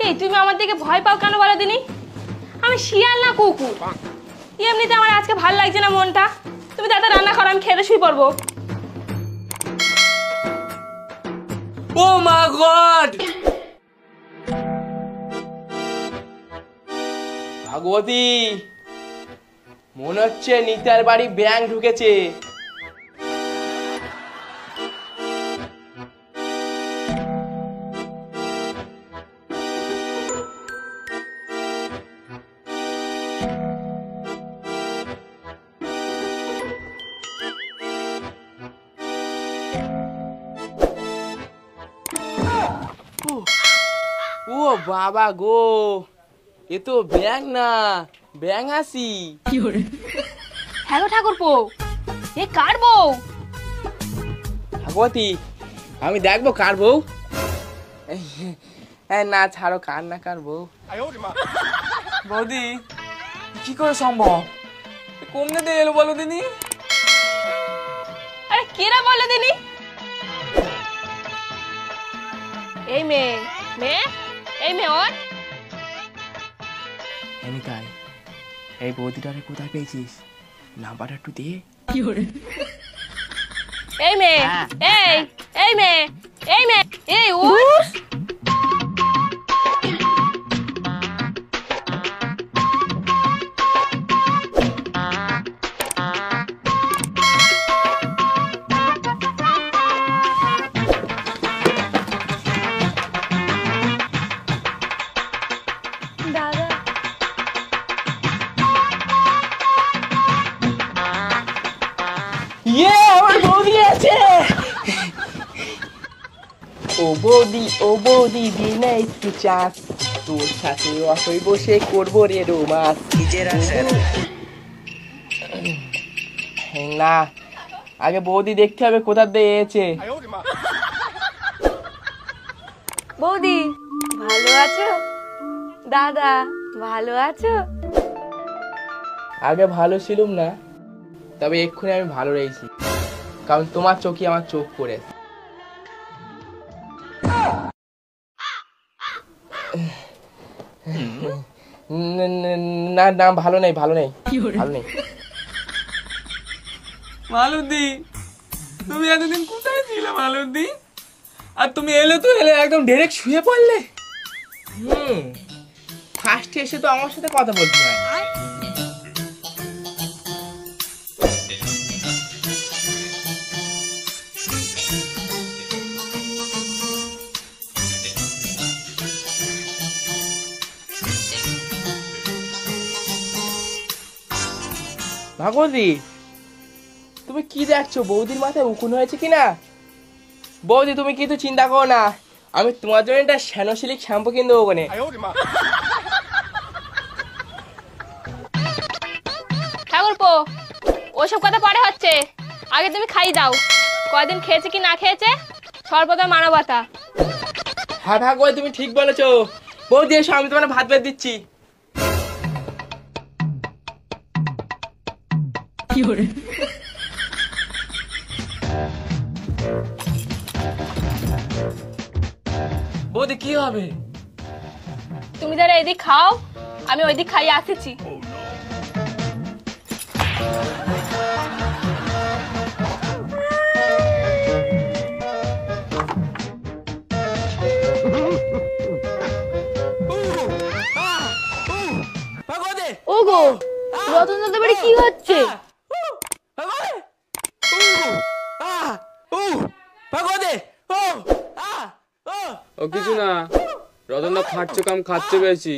এই তুমি আমার দিকে ভয় পাও কেন বলো দিনি? আমি শিয়াল না কুকুর? এমনিতে আমার আজকে ভালো লাগছে না মনটা। তুমি দাদা রান্না করো, আমি খেতে শুয়ে পড়বো। ও মা গড, ভাগবতী, মনে হচ্ছে নিতার বাড়ি ব্যাঙ ঢুকেছে। ও বাবা গো, এ তো ব্যাঙ না, ব্যাঙ আসি। হ্যাঁ গো ঠাকুরপো, এ কার বউ? ভাগবতী, আমি দেখবো কার বউ? না ছাড়ো, কার না কার বউ। বৌদি, কি করে সম্ভব? কমনে দিয়ে এলো বলো দিনি? আরে কেরা বলো দিনি? এই মেয়ে, মেয়ে, এই মেয়ে ওর। এনিকাই, এই বৌদিটারে কোথায় পেয়েছিস? নাম্বারটা একটু দে। এই মেয়ে, এই, এই মেয়ে, এই মেয়ে, এই ওর। দাদা, ইয়ে, আমার বৌদি আছে। ও বৌদি, ও বৌদি, দিনে একটু চাষ, তোর সাথে অসই বসে করবো রে রোমাস। না, আগে বৌদি দেখতে হবে কোথা দিয়ে এসেছে। বৌদি ভালো আছো? দাদা ভালো আছো? আগে ভালো ছিলুম না, তবে এক্ষুনি আমি ভালো রয়েছি, কারণ তোমার চোখই আমার চোখ পড়ে। না না, ভালো নেই, ভালো নেই, ভালো নেই। মালতী, তুমি এতদিন কোথায় ছিলে মালতী? আর তুমি এলে তো এলে একদম ডাইরেক্ট শুয়ে পড়লে। ফার্স্টে এসে তো আমার সাথে কথা বলতে হয়। ভাগবতী, তুমি কি দেখছো? বৌদির মাথায় উকুন হয়েছে কিনা? বৌদি, তুমি কিন্তু চিন্তা করো না, আমি তোমার জন্য একটা স্যানোসিলিক শ্যাম্পু কিনে দেবো ওখানে। ঠাকুরপো, ওসব কথা পরে হচ্ছে, আগে তুমি খাই দাও। কয়দিন খেয়েছে কি না খেয়েছে, সর্বদা মানবতা। হ্যাঁ ভাগবতী, তুমি ঠিক বলেছো। বৌদি এসো, আমি তোমার ভাত বের দিচ্ছি। বৌদি কি হবে? তুমি যারা এদিক খাও, আমি ওইদিক খাইয়ে আসেছি। ওগো, রতন দাদার বাড়ি কি হচ্ছে? ও কিছু না, রতনদা খাচ্ছে কম, খাচ্ছে বেশি।